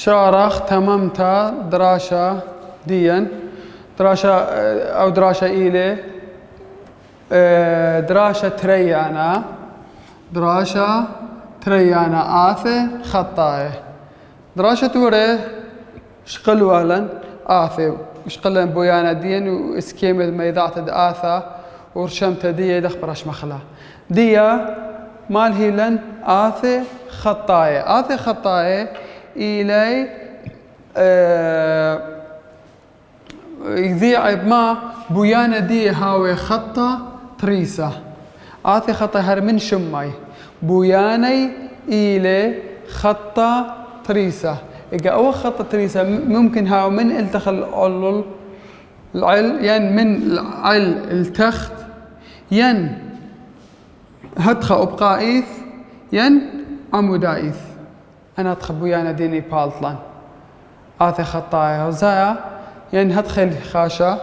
شارخ تممتا دراشة ديا دراشة أو دراشة إيلي دراشة تريانا دراشة تريانا آثي خطاي دراشة توري شقل وهلن آثي شقلن بويانا ديا واسكيمة ميضاعة آثا ورشمت ديا دخبرش مخلا ديا مال هيلن آثي خطاي آثي خطاي إلي يذيع بما بويانا دي هاوي خطة تريسة آثي خطة هر من شماي بوياني إلي خطة تريسة إذا أول خطة تريسة ممكن هاو من التخل العل ين من العل التخت ين هدخة أبقائيث ين عمودائيث أنا أدخل بويانا ديني بالطلان آثي خطايا وزايا ين هدخل خاشة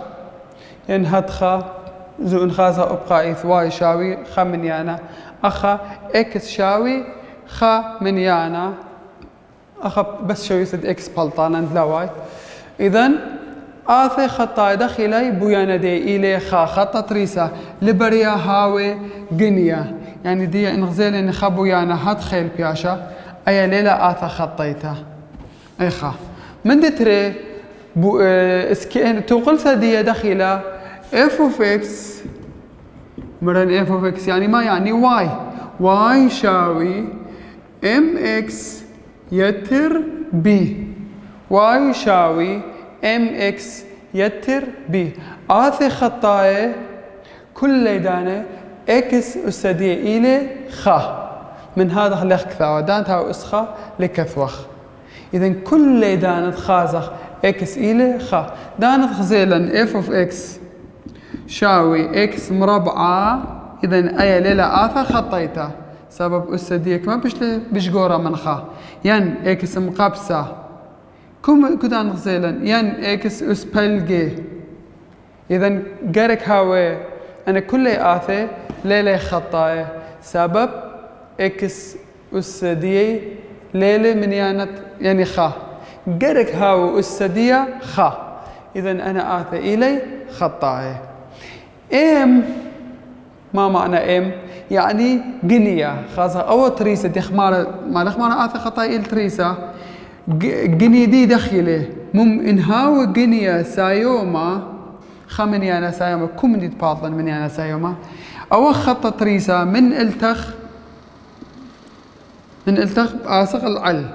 ين هدخة زو انخازها أبقائيث واي شاوي خا من يانا أخا إكس شاوي خا من يانا أخا بس شو يسد إكس بالطان عند لواي إذن آثي خطايا دخلي بويانا دي إلي خا خطة تريسة لبريا هاوي جنيا يعني دي انغزيل إن خا بويانا هدخل بياشا أي ليلة آثا خطيتها أي خا من دتري تقول سدية دخلة f of x مرن f of x يعني ما يعني y يساوي mx يتر b y يساوي mx يتر b آثي خطايا كل دانة x أسدية إلى خا من هذا خليك كثاوة دانتها أسخة لكثوخ إذن كل دانت خازخ x إلى خا دانت خزيلا f of x شاوي x مربعة إذن أي ليلة آثا خطيتها سبب أسديك ما بش قورة من خا ين x مقابسة كدان خزيلا ين x أس بلقي إذن قارك هاوي أنا كل آثي ليلة خطاية سبب x أسدية ليلة من يعني خا قرك هاو السدية خا إذن أنا آثى إلي خطاية إم ما معنى إم يعني جنية خاصة أو تريسة ما لخمارة آثى خطاية إل تريسة جني دي دخيلة إن هاو جنية سايوما خمني أنا سايوما كم دي تباطلن مني أنا سايوما أو خطة تريسة من التخ آسق العل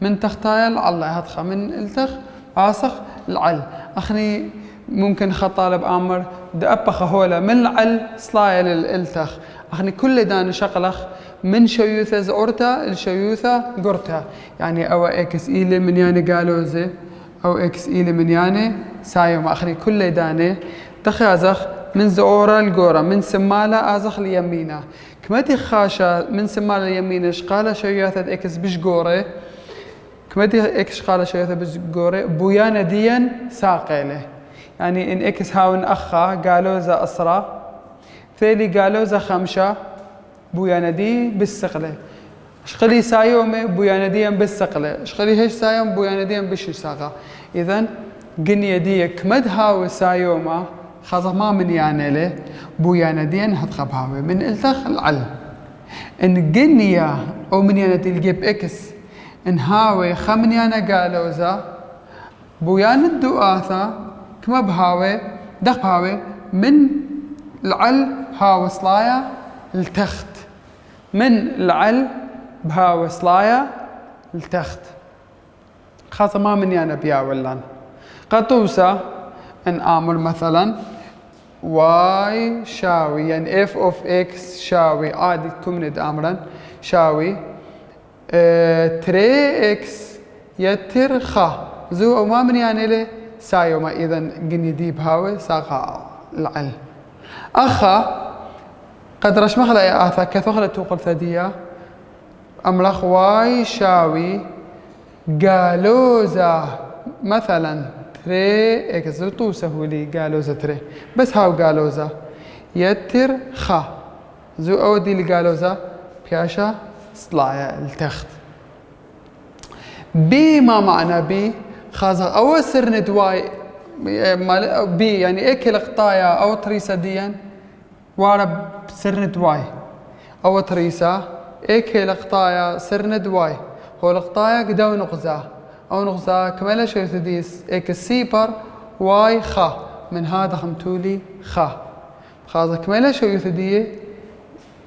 من تختايا العل هدخة من التخ آسق العل أخني ممكن خطالب أمر دأبخ هولا من العل صلايا للالتخ أخني كل دان شقلخ من شيوثة زعورتا الشيوثة قرتا يعني أو إكس إيلي من يعني قالوزي أو إكس إيلي من يعني سايوم أخني كل داني تخازخ من زعورة القورة من سمالة آزخ اليمينة كمتي خاشة من سمالة اليمينة شقالة شيوثة إكس بش قوري كمتي إكس قال شيء بس جوري بويانا ديا ساقيله يعني إن إكس هاون أخا قالوا ذا أسرى ثاني قالوا ذا خمسة بويانا دي بالسقلة شقلي سايومي بويانا ديا بالسقلة شقلي هيش سايوم بويانا ديا بش ساقة إذن جنيا دي كمد هاو سايوما خاصة ما من يعني له بويانا ديا هتخب هاوي من التخ العل إن جنيا أو من يعني تلقيب إكس إن هاوي خمني أنا قالوزا بويان الدؤاثة كما بهاوي دق بهاوي من العل هاوي صلايا التخت من العل بهاوي صلايا التخت خاصة ما مني أنا بياولان قطوسة إن آمر مثلا y شاوي يعني f of x شاوي عادي كمند أمرا شاوي تري اكس يتر خا زو او ما من يعني له سايوما اذا جني دي بهاوي ساقا العل اخا قد رش مخلا يا اثا كثخله توقل ثديه املخ واي شاوي قالوزا مثلا تري اكس تو سهولي قالوزا تري بس هاو قالوزا يتر خا زو اودي لقالوزا بياشا صلايا التخت بي ما معنى بي خازق أو سرند واي بي يعني اكل قطايا أو تريسا ديا وارب سرند واي أو تريسا اكل قطايا سرند واي هو القطايا قدو نقزا أو نقزا كمالا شو يثديس اك السيبر واي خا من هذا خمتولي خا خازق كمالا شو يثديه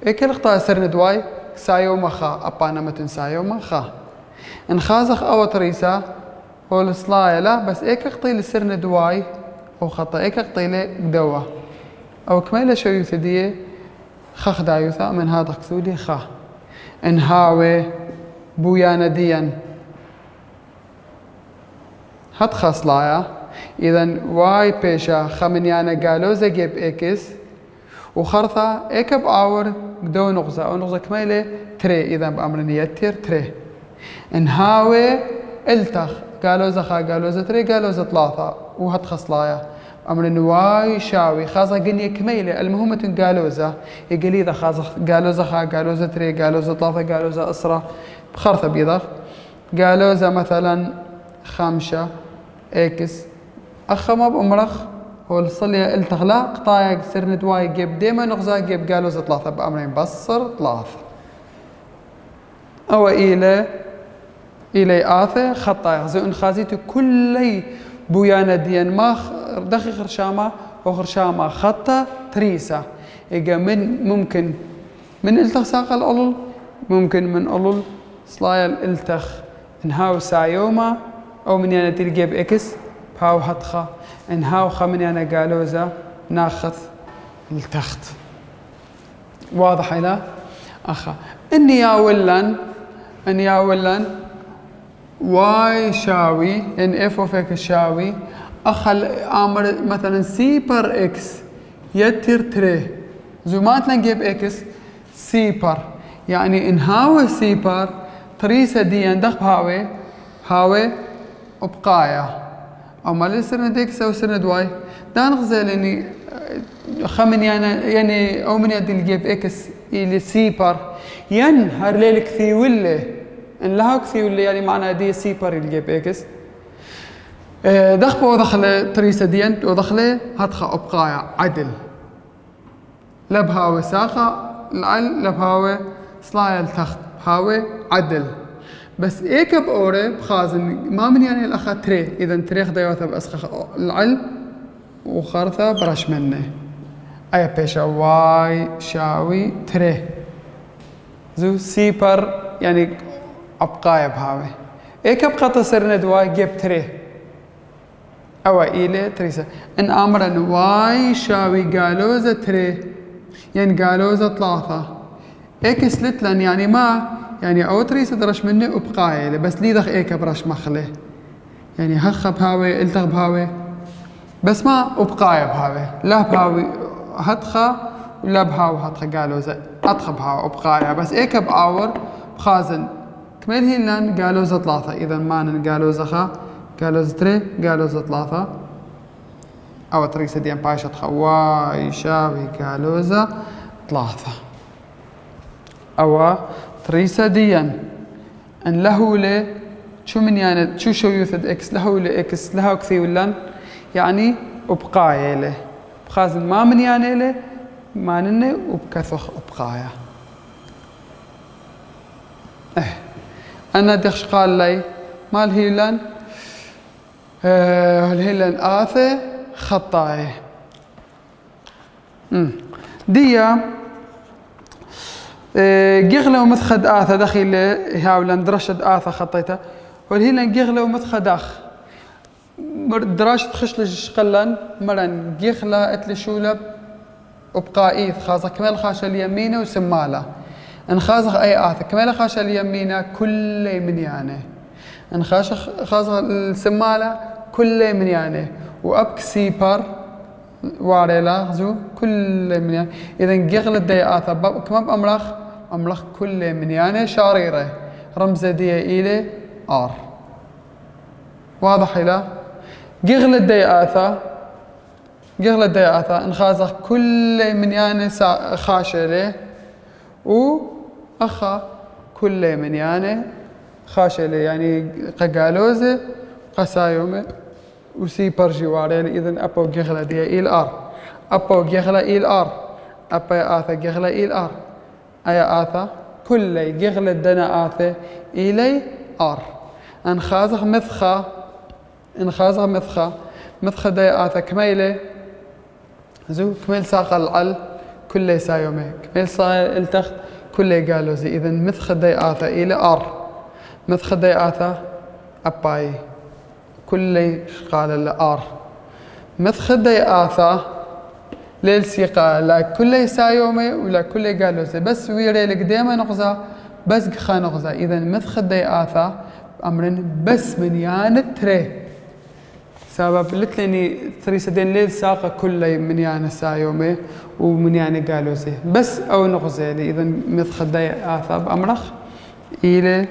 اكل قطايا سرند واي سايوما خا أبانا متن سايوما خا ان خازخ أو تريسا هو الصلايا لا بس ايك قطيل سرند واي او خطا ايك قطيله قدوه او كميله شو يثديه خخ دايوثا من هذا كثولي خا انهاوي بويانا ديا هات خصلايا اذا واي بيشا خمنيانا قالوا زجيب اكس وخرثة ايك باور قدو نغزة او نغزة كميله تري اذا بامر يتر تري انهاوي التخ قالوا زخا قالوا زتري قالوا زثلاثة وهات خصلايا أمر نواي شاوي خاصة قنية كميلة المهمة قالوا زا يقليذا خاصة قالوا زخا قالوا زتري قالوا زثلاثة قالوا زا أسرة بخرثة بيضخ قالوا زا مثلا خمسة إكس أخما بأمرخ هو الصلية التغلا قطايا سر ندواي جيب ديما نغزا جيب قالوا زثلاثة بأمرين بصر ثلاث أو إلي آثة خطا يغزو إن خازيتو كلي بويانا ديان ما دخي خرشاما وخرشاما خطا تريسا إيجا من ممكن من التخ ساق الألل ممكن من ألل صلايا الالتخ انهاو سايوما أو من يانا تلقيب إكس بهاو هتخا انهاو خا من يانا قالوزا ناخذ التخت واضح إلا أخا إني يا ولن واي شاوي ان اف اوف اكس شاوي اخل امر مثلا سي بر اكس يتر تري زومات نجيب اكس سي بر يعني ان هاوي سي بر تريسا دي اندخ هاوي ابقايا او مال سرند اكس او سرند واي دان غزال اني خمن يعني او من يدي نجيب اكس الى سي بر ينهر ليلك ثي وله ان لها كثي واللي يعني معنى دي سيبر اللي اكس دخبه ودخله تريسا دينت ودخله هتخا ابقايا عدل لبهاوي ساقا العل لبهاوي صلايا التخت هاوي عدل بس ايك بأوري بخازن ما من يعني الاخا تري اذا تري خديوثا باسخ العل وخارثة برش منه اي بيشا واي شاوي تري زو سيبر يعني أبقايا بهاوي إيك أبقى تصير ندواي جيب تري أو إيلي تريسا إن أمر نواي شاوي قالوزة تري يعني قالوزة ثلاثة إيك سلتلن يعني ما يعني أو تريسا درش مني أبقايا بس لي دخ إيك برش مخلي يعني هخ بهاوي التغ بهاوي بس ما أبقايا بهاوي لا بهاوي هتخا ولا بهاوي هتخا قالوزة أتخ بهاوي أبقايا بس إيك بأور بخازن كمل هيلان قالوا ثلاثة إذا ما قالوا زخا قالوا تري قالوا ثلاثة أو تريسة ديان باشا تخواي شاوي قالوا ثلاثة أو تريسة ديان أن له شو من يعني شو يوثد إكس له إكس له كثي ولان يعني أبقايا له بخازن ما من يعني له ما نني وبكثخ أبقايا أنا دخش قال لي ما الهيلان الهيلان آثة خطاية ديا جيغلة ومثخد آثة دخيل هاولان درشد آثة خطيتها والهيلان جيغلة ومثخد أخ دراشة خشلش قلن مرن جيغلة اتلي شولب وبقائيث خاصة كمال خاشة اليمينة وسمالة ان خازخ اي آثة كمال خاشة اليمينة كل من يعني ان خازخ السمالة كل من يعني وابك سيبر واري لاغزو كل من يعني اذا جغل دي آثة كمان بأمرخ كل من يعني شاريرة رمز دي إلي آر واضح إلا جغل الدي آثة ان خازخ كل من يعني خاشة له وأخا كل من يعني خاشلة يعني قجالوزة قسايومة وسي برجواري إذن أبو جغلة دي إيل آر أبو جغلة إيل آر أبا آثا جغلة إيل آر أيا آثا كل جغلة دنا آثا إلي آر انخازغ مثخة دي آثا كميلة زو كميل ساق العل كل سايومي كميل ساق التخت كل قالوزي إذن مثخة دي آثا إلي آر مثخة دي آثا أباي كل قال الآر مثخة دي آثا للسيقا لا كل سايومي ولا كل قالوزي بس ويري لقديمة نغزى بس قخا نغزى إذن مثخة دي آثا أمرن بس من يان تري سبب لتلني ثريسدين ليل ساقة كل من يان سايومي ومن يان قالوزي بس أو نغزي إذن مثخة دي آثا بأمرخ إلي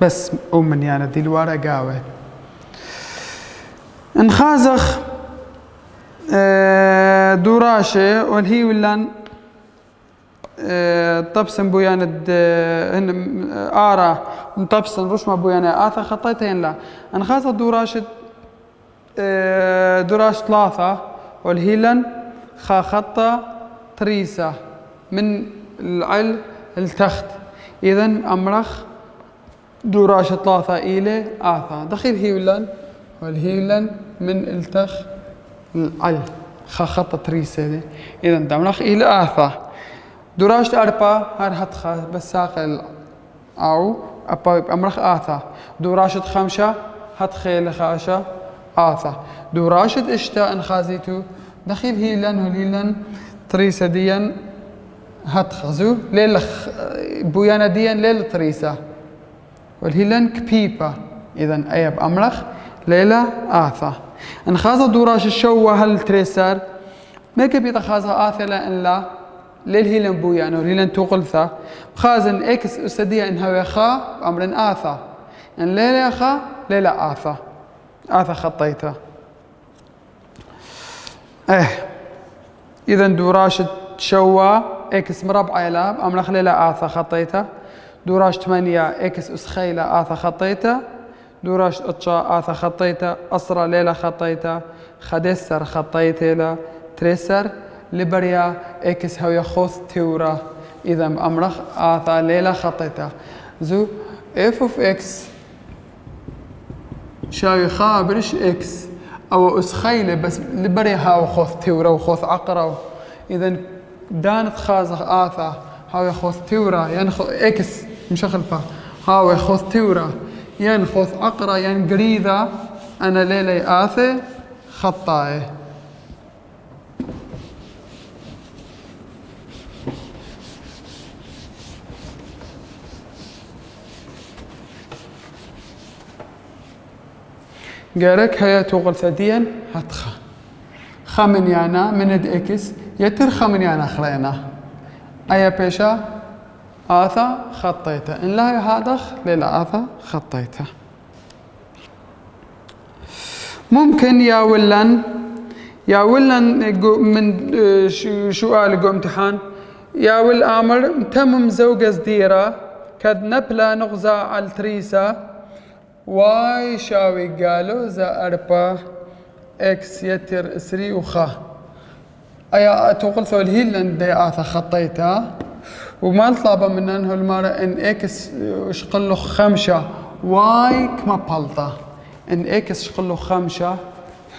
بس من يعني دي الورا قاوة انخازخ دوراشة والهي ولان طبسن بوياند آرا طبسن رشمة بويانا آثا خطيتين لا انخازخ دوراشة دوراش ثلاثة والهي لن خطة تريسة من العل التخت إذن أمرخ دوراشة ثلاثة إلى آثا دخيل هيولن والهيولن من التخ العل خطة تريسة دي إذن دمرخ إلى آثا دوراشة أربعة هتخا بس ساق أو أبا أمرخ آثا دوراشة خمسة هتخيل خاشة آثا دوراشة إشتا انخازيتو دخيل هيولن والهيولن تريسة ديا هتخزو ليل بويانا ديا ليل تريسة والهيلن كبيبة إذن أيب أمرخ ليلة آثا انخازة دوراش الشوة هل تريسر ما كبيتا خازة آثا لأن لا للهيلن بويانا والهيلن توقلثا خازن إكس أسدية إنها ويخا أمرن آثا إن ليلة خا ليلة آثا خطيتها إذن دوراش الشوة إكس مربع يلاب أمرخ ليلة آثا خطيتها دوراش 8 إكس أسخيلة آثا خطيته دوراش أتشا آثا خطيته أسرى ليلة خطيته خدسر خطيته لا تريسر لبريا إكس هو يخوث تورا إذا أمرخ آثا ليلة خطيته زو إف أوف إكس شاوي خابرش إكس أو أسخيلة بس لبريا هاو خوث تورا وخوث عقرة إذا دانت خازخ آثا هاو يخوث تورا ينخ إكس مشغل با هاو يخوث تورا ينخوث عقرة قريذة أنا ليلي آثي خطاي قالك هيا توغل ثديا هتخا خمن يانا من إكس يتر خمن يانا خلينا أيا بيشا آثا خطيته إن لا يهادخ ليلة آثا خطيته ممكن يا ولن من سؤال جو امتحان يا ول آمر تمم زوجة زديرة كد نبلا نغزى على التريسة واي شاوي قالوا زا أربا إكس يتر إسري وخا أيا تقول ثول هيلن دي آثا خطيتها وما طلب منا انه المرة ان اكس شقله 5 واي كما بالطا ان اكس شقله 5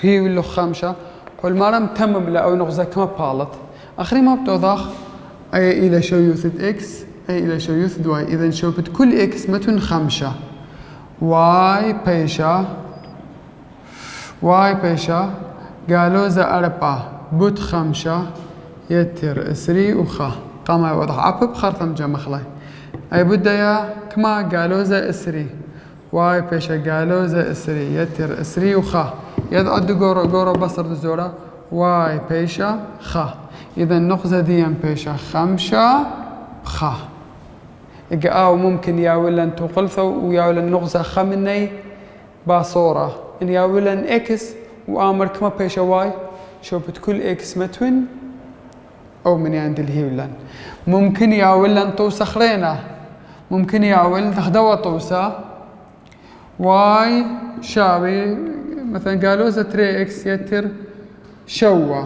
هي ولا 5 والمرة متمم لا او نغزة كما بالط اخري ما بتوضح اي الى شو يوثد اكس اي الى شو يوثد واي اذا شو كل اكس متن 5 واي بيشا قالوا زا 4 بوت 5 يتر اسري وخا قام يوضح عبب خرطم جمخلي أي بدايا كما قالوا زي إسري واي بيشا قالوا زي إسري يتر إسري وخا يدعد قورو بصر دزورة واي بيشا خا إذا النقزة دي بيشا 5 خا إقاو ممكن يا ولن تقلثو ويا ولن نقزة خمني باصورة إن يا ولن إكس وآمر كما بيشا واي شو بتكل إكس متون أو من عند الهيولن ممكن يا ولن توسخ رينا ممكن ياول تخدوا طوسة واي شاوي مثلا قالوا إذا 3 إكس يتر شوا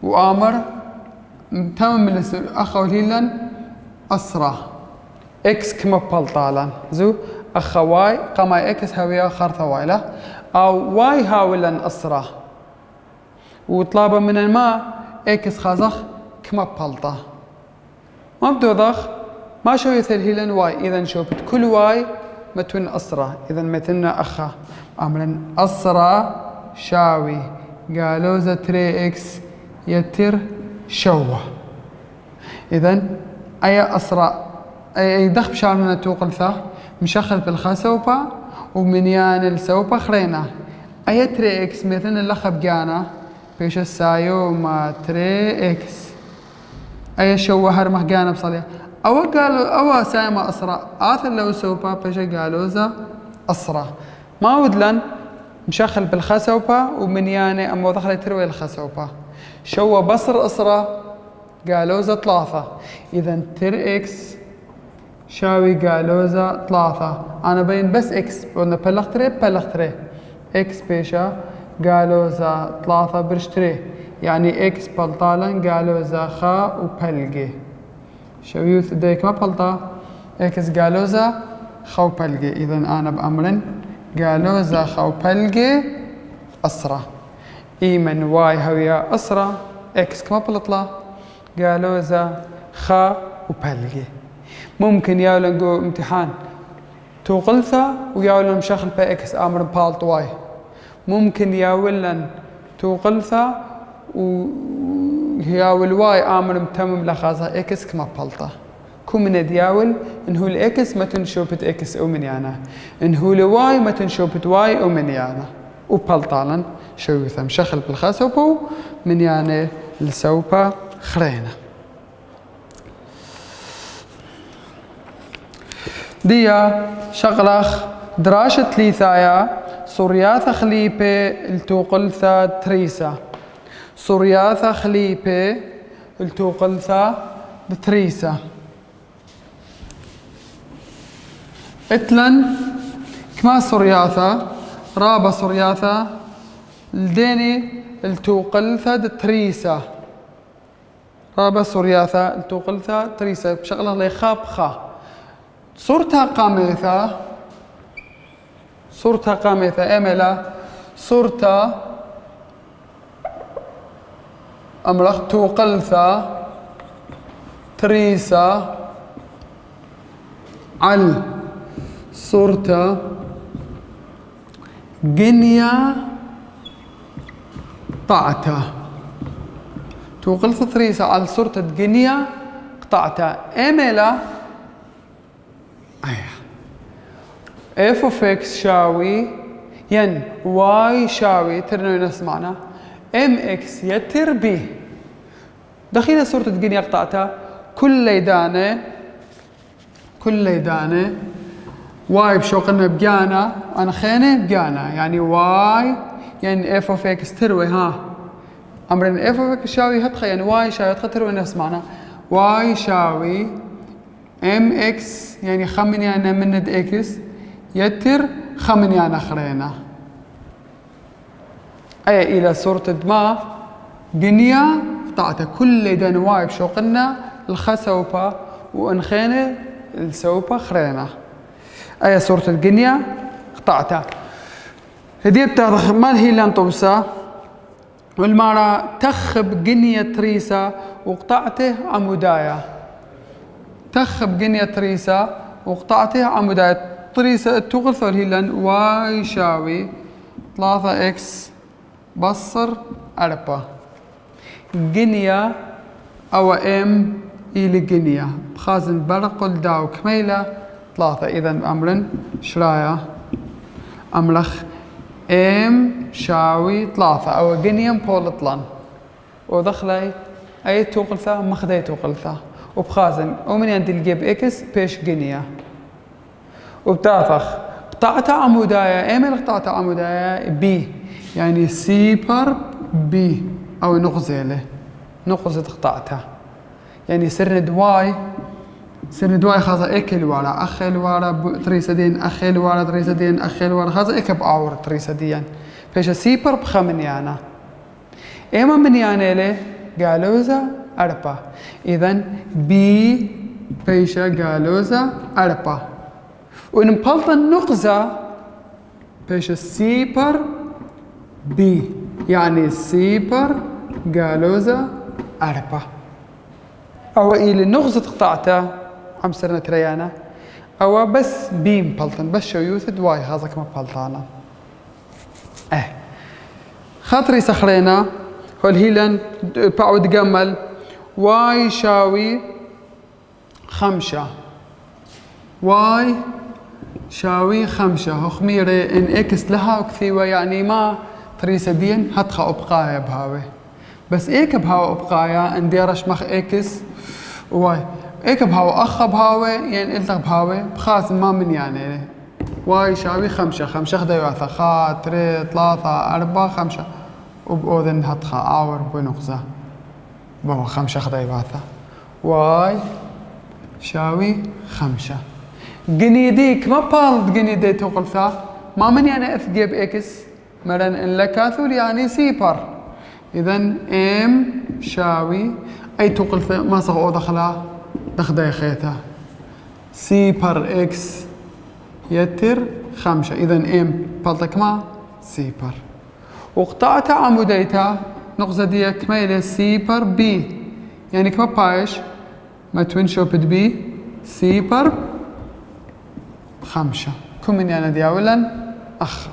وآمر تمام أخو هيلن أسرع إكس كما بلطالا زو أخا واي قما إكس هويا خرطة وايلة أو واي هاولن أسرع وطلابا من الماء إكس خازخ كما بلطة ما بدو ضخ ما شو يثل هيلن واي إذا شوفت كل واي متن أسرع إذا متن أخا أمرا أسرع شاوي قالوا إذا 3 إكس يتر شوا إذا أي أسرع أي دخ بشاملنا توقلثة مشخل بالخسوبة ومنيان السوبة خرينا أي 3 إكس مثل اللخب جانا بيش السايو ما 3 إكس أي شوا هرمح جانا بصليا أو قالوا أو سايما أسرع آثر لو سوبة بيش قالوا ذا أسرع ما ودلن مشخل بالخسوبة ومنيانة أما دخل تروي الخسوبة شوا بصر أسرع قالوا ذا 3 إذا 3 إكس شاوي قالوا ذا 3 أنا بين بس إكس قلنا بلغتري إكس بيشا قالوا ذا 3 برشتري يعني إكس بلطالا قالوا ذا خا وبلقي شاوي ديك ما بلطا إكس قالوا ذا خا وبلقي إذا أنا بأمرن قالوا ذا خا وبلقي أسرع إيمن واي هويا أسرع إكس كما بلطلا قالوا ذا خا وبلقي ممكن ياولن امتحان توقلثا وياولن مشخل با إكس آمر بالط واي ممكن ياولن توقلثا وياول واي آمر متمم لخازها إكس كما بالطا كو من دياول إنهو الإكس ما تنشوبت إكس أو من يانا إنهو الواي ما تنشوبت واي أو من يانا وبالطالا شويثا مشخل بالخاسوبو من يانا السوبا خرينا ديا شغلخ دراشة ليثايا سورياثا خليبة التوقلثا تريسا سورياثا خليبة التوقلثا بتريسا اتلن كما سورياثا رابا سورياثا الديني التوقلثا تريسا رابا سورياثا التوقلثا تريسا بشغلة اللي خاب خا صورتها قامثة أملا صورتها أمرخ توقلثا تريسا عل صورتها جنيا قطعتا توقلثا تريسا عل صورتها جنيا قطعتا أملا اف اوف اكس شاوي ين واي شاوي ترنو نفس معنى ام اكس يتر بي دخينا صورة تقنية قطعتها كل ليدانة واي بشوقنا بجانا انا خيني بجانا يعني واي يعني اف اوف اكس تروي ها امرين اف اوف اكس شاوي هتخي يعني واي شاوي تروي نفس معنى واي شاوي ام اكس يعني خمني انا مند اكس يتر خمني انا خرينا اي الى صورة دما جنيا قطعتها كل دنواي بشوقنا الخسوبة وانخينا السوبة خرينا اي صورة الجنيا قطعتها هدي بتاخذ مال هي اللي انطوسا والمرة تخب جنيا تريسا وقطعته عمودايا تخب جنيا تريسا وقطعته عمودايا تريسا توغل هيلان واي يساوي 3 اكس بصر 4 جنيا او ام الى جنيا بخازن برقل داو كميلة 3 اذا امرن شرايا املخ ام شاوي 3 او جنيا بولطلان ودخلي اي توقلثا مخدي توقلثا وبخازن ومن عند الجيب اكس بيش جنيا وبتافخ قطعة عمودية ايميل قطعة عمودية بي يعني سي بارب بي او نغزة له نغزة قطعتها يعني سرد واي سرند واي خاصة اكل ورا اخل ورا تريسدين اخل ورا تريسدين اخل ورا خاصة اكب اور تريسدين فيش سيبر بخمن يانا اما من يانا له قالوزا اربا اذن بي فيش قالوزا اربا ونمبلط النقزة فيش سيبر بي يعني سيبر قالوزا اربا او الى النغزة قطعته عم سرنا تريانا او بس بيم بلطن بس شو يوثد واي هذاك ما بلطانا خاطري سخرينا هول هيلن بعود قمل واي شاوي 5 واي شاوي 5 هو خميرة ان اكس لها وكثيوة يعني ما تريسة دين هتخا ابقايا بهاوي بس ايك بهاو ابقايا انديرش مخ اكس واي ايك بهاو اخ بهاوي يعني التق بهاوي بخاص ما من يعني واي شاوي 5 5 خدا يواثا خا 3 3 4 5 وبأذن هتخا عاور بنقزة بهو 5 خدا يواثا واي شاوي 5 جنيديك ما بالد جنيدي تقلثا ما من يعني اثجيب اكس مرن ان لكاثول يعني سيبر اذن ام شاوي اي تقلث ما صغو دخلا دخدا خيتا سيبر اكس يتر 5 اذن ام بالتك ما سيبر وقطعت عموديتا نقزة دي كميلة سيبر بي يعني كما بايش ما توينشوبت بي سيبر 5 كم من يعني دياولا أخ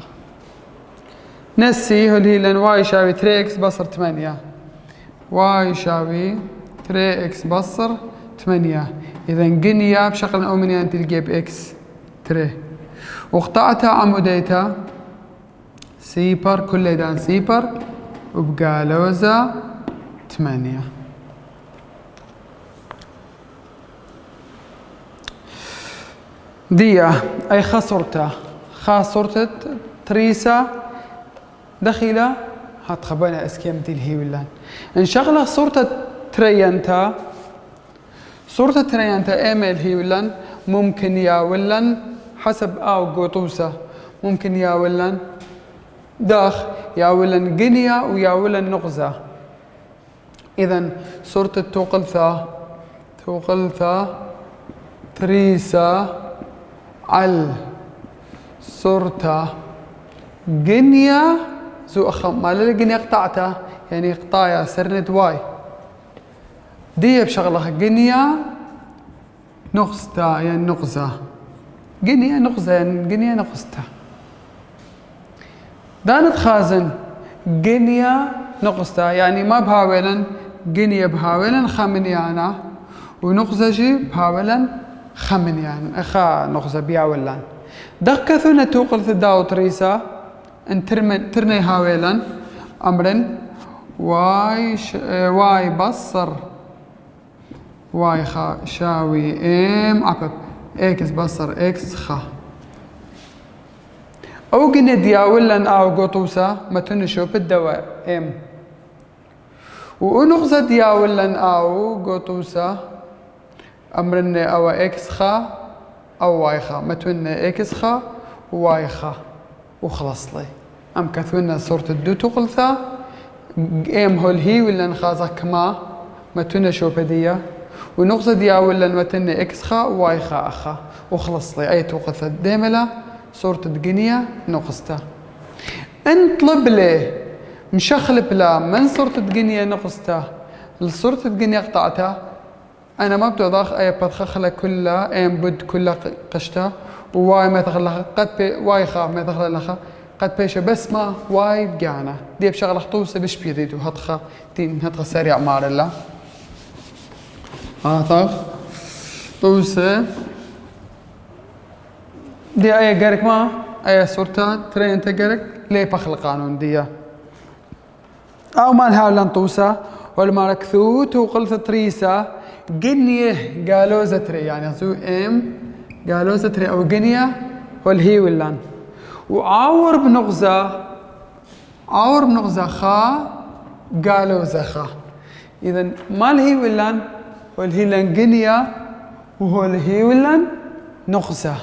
نسي هل هي لن واي يساوي 3 اكس بصر 8 واي يساوي 3 اكس بصر 8 إذا جنيا بشكل أو من يعني تلقي بإكس 3 وقطعتها عموديتها سيبر كل دان سيبر وبقى لوزة 8 ديا أي خسرت تريسا دخيلة هتخبينا اسكيم دي الهي ولان ان شغلة صورة تريانتا ايميل هي ولان ممكن يا ولان حسب او قطوسة ممكن يا ولان داخ يا ولان جنيا ويا ولان نغزة اذا صورة توقلثا تريسا على صورة جنيا زو أخم ما للجنيا قطعته يعني قطايا سرند واي دي بشغلها جنيا نغزتا يعني نغزة جنيا نغزة يعني جنيا نغزتا دانت خازن جنيا نغزتا يعني ما بهاولا جنيا بهاولا خمنيانا ونغزجي بهاولا خمنيانا اخا نغزة بيا ولان دقثونا توقل ثداو تريسا ان ترني هاويلا امرن واي بصر واي خا شاوي ام عقب اكس بصر اكس خا او قنا دياولن او قطوسا ما تنشو بالدواء ام ونغزة دياولن او قطوسا امرن او اكس خا او واي خا ما تون اكس خا وواي خا وخلص لي ام كثونا صورة الدو تقلثا ام هول هي ولا نخازا كما ما تون شو بدية ونغزة ديا ولا متن اكس خا وواي خا اخا وخلص لي اي توقلثا ديملا صورة الدقنية نقصتا انطلب لي مشخل بلا من صورة الدقنية نقصتا لصورة الدقنية قطعتها أنا ما بدو ضاخ أي بدخلها كلها أم بد كلها قشتا وواي ما تغلها قد بي واي خا ما تغلها قد بيش بس ما واي بقعنا دي بشغلة خطوسة بش بيريدو هتخا تين هتخا سريع مار الله هاتخ طوسة دي أي قرق ما أي صورتها ترى أنت قرق ليه بخل قانون دي أو ما نحاول نطوسة ولا ما ركثوت وقلت تريسة جنيه قالوا زتري يعني سو ام قالوا زتري او جنيه والهي واللان وعاور بنغزة خا قالوا زخا اذا ما الهي واللان والهي لان جنيه وهو الهيولن نغزة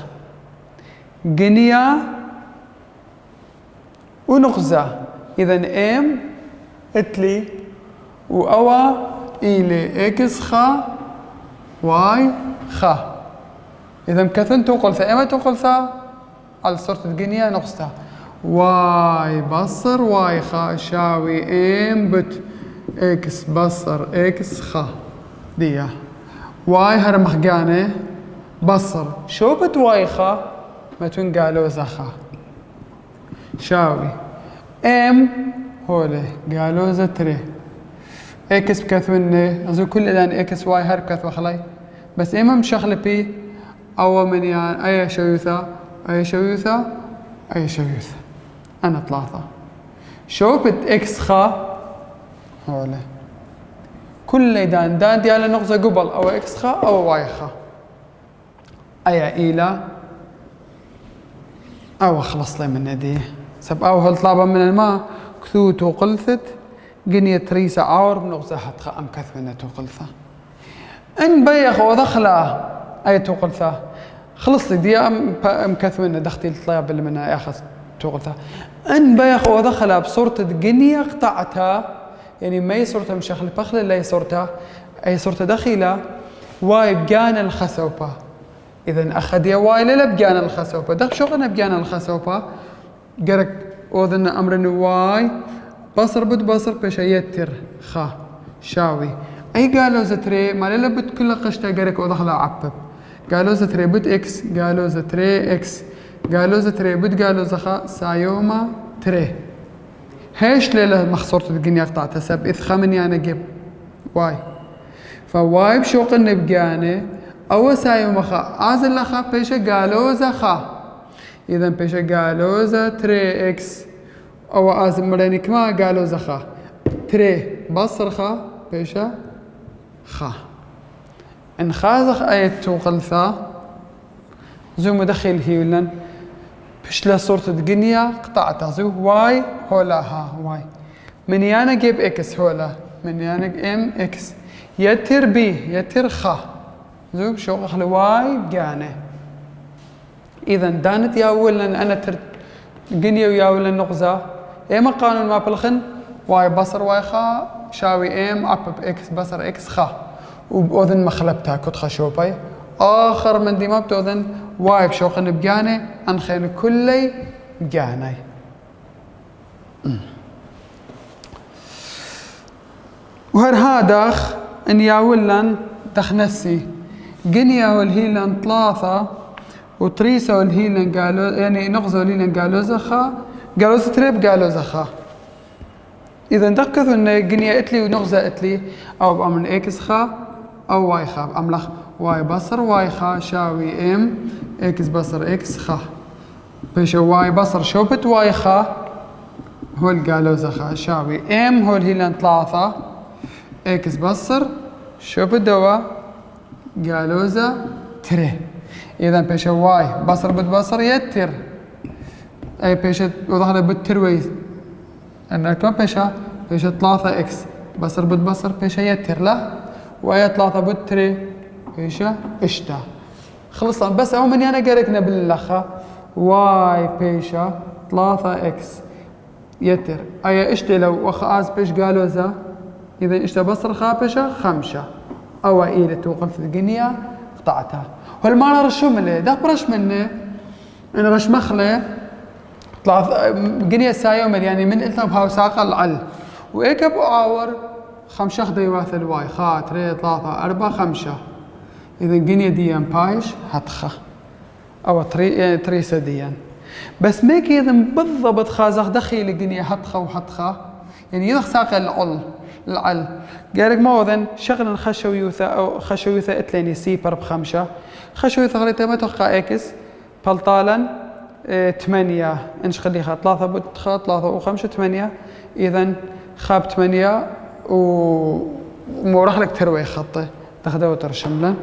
جنيا ونغزة. إذا إم إتلي وأوا إلي إكس خا واي خا. إذا كثن توقلثا إما توقلثا على صورة جنيا نغزة واي بصر واي خا شاوي إم بت إكس بصر إكس خا ديا واي هرمخجانة بصر شو بت واي خا ما تنقالوا زخا شاوي ام هولي قالوا زتري اكس بكثوني ازو كل الان اكس واي هر كثو خلاي بس اما مشغله بي او من يعني اي شويثة اي شويثة اي شويثة انا ثلاثة شو بت اكس خا هولي كل دان ديال نغزة قبل او اكس خا او واي خا اي ايلا او خلص لي من دي سب او هل طلابا من الماء كثوت وقلثت قنية ريسة عور بنغزة حتخا ام كثمنة وقلثة ان بيخ ودخلة اي توقلثة خلص لي دي ام كثمنة دختي الطلاب اللي منها ياخذ توقلثة ان بيخ ودخلة بصورة قنية قطعتها يعني ما هي صورتها مشخلة بخلة لا هي صورتها اي صورتها دخيلة واي بجان الخسوبة. إذا أخذ يا واي لا بجان الخسوبة دخ شو قلنا بجان الخسوبة جرك وذن أمر واي بصر بد بصر بش يتر خا شاوي أي قالوا زتري ما لا بد كل قشتا جرك ودخل عبب قالوا زتري بد إكس قالوا زتري إكس قالوا زتري بد قالوا زخا سايوما تري هيش ليلة مخصورة الدنيا قطعتها سب إذ خمن يعني جيب واي فواي بشو قلنا بجانه أو سايوما خا عازل لخا بيشا قالوا زخا إذا بيشا قالوا ز تري إكس أو عازل مريني كما قالوا زخا تري بصر خا بيشا خا إن خازخ آية توقلثا زو مدخل هيولن بشلا صورة الدنيا قطعتها زو واي هولا ها واي من يانا جيب إكس هولا من يانا إم إكس يتر بي يتر خا زو شو أخلي واي بجانه إذا دانت ياولن أنا تر جنيا وياولن نقزة إما قانون ما بلخن واي بصر واي خا شاوي إم أب إكس بصر إكس خا وبأذن مخلبتها كنت خشوبي آخر من دي ما بتأذن واي بشوقن بجانه أنخين كلي بجاني وهر هادخ إن ياولن دخنسي جنيا والهيلن ثلاثة وتريسة والهيلن قالوا يعني نغزة والهيلن قالوا زخا قالوا ستريب قالوا زخا إذا دقثوا إن جنيا إتلي ونغزة إتلي أو بأمن إكس خا أو واي خا أملخ واي بصر واي خا شاوي إم إكس بصر إكس خا بيش واي بصر شوبت واي خا هو قالوا زخا شاوي إم هو الهيلن ثلاثة إكس بصر شوبت دوا قالوزة تري إذا بيشة واي بصر بد بصر يتر أي بيشة وظهر بالتروي أنا كم بيشة ثلاثة إكس بصر بد بصر بيشة يتر لا وأي ثلاثة بد تري بيشة إشتا خلصنا بس أو من أنا قريتنا باللخة واي بيشة ثلاثة إكس يتر أي إشتي لو وخاز بيش قالوزة إذا إشتا بصر خابشة خمسة أو إيدة توقف في الجنيا قطعتها والمعنى رشوا منه ده برش منه أنا رش مخله طلع جنيا سايوم يعني من قلت بهاو ساق العل وإيك أبو عاور خمسة خديوات الواي خاطري ثلاثة أربعة خمسة إذا جنيا ديان بايش هتخه أو تريسة ديان بس ميك إذا بالضبط خازخ دخيل الجنيا هتخه وهتخه يعني يدخ ساق العل قالك ما وذن شغل خشويوثة أو خشويوثة إتليني سيبر بخمسة خشويوثة غليتها ما توقع إكس بلطالا 8 إنش خليها 3 بتخا 3 و5 8 إذا خاب 8 ومورخ لك تروي خطه تاخذه وترشم له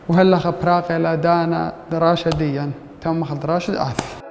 وهلا خبراقه لا دانا دراشة ديا تم مخل دراشة عافية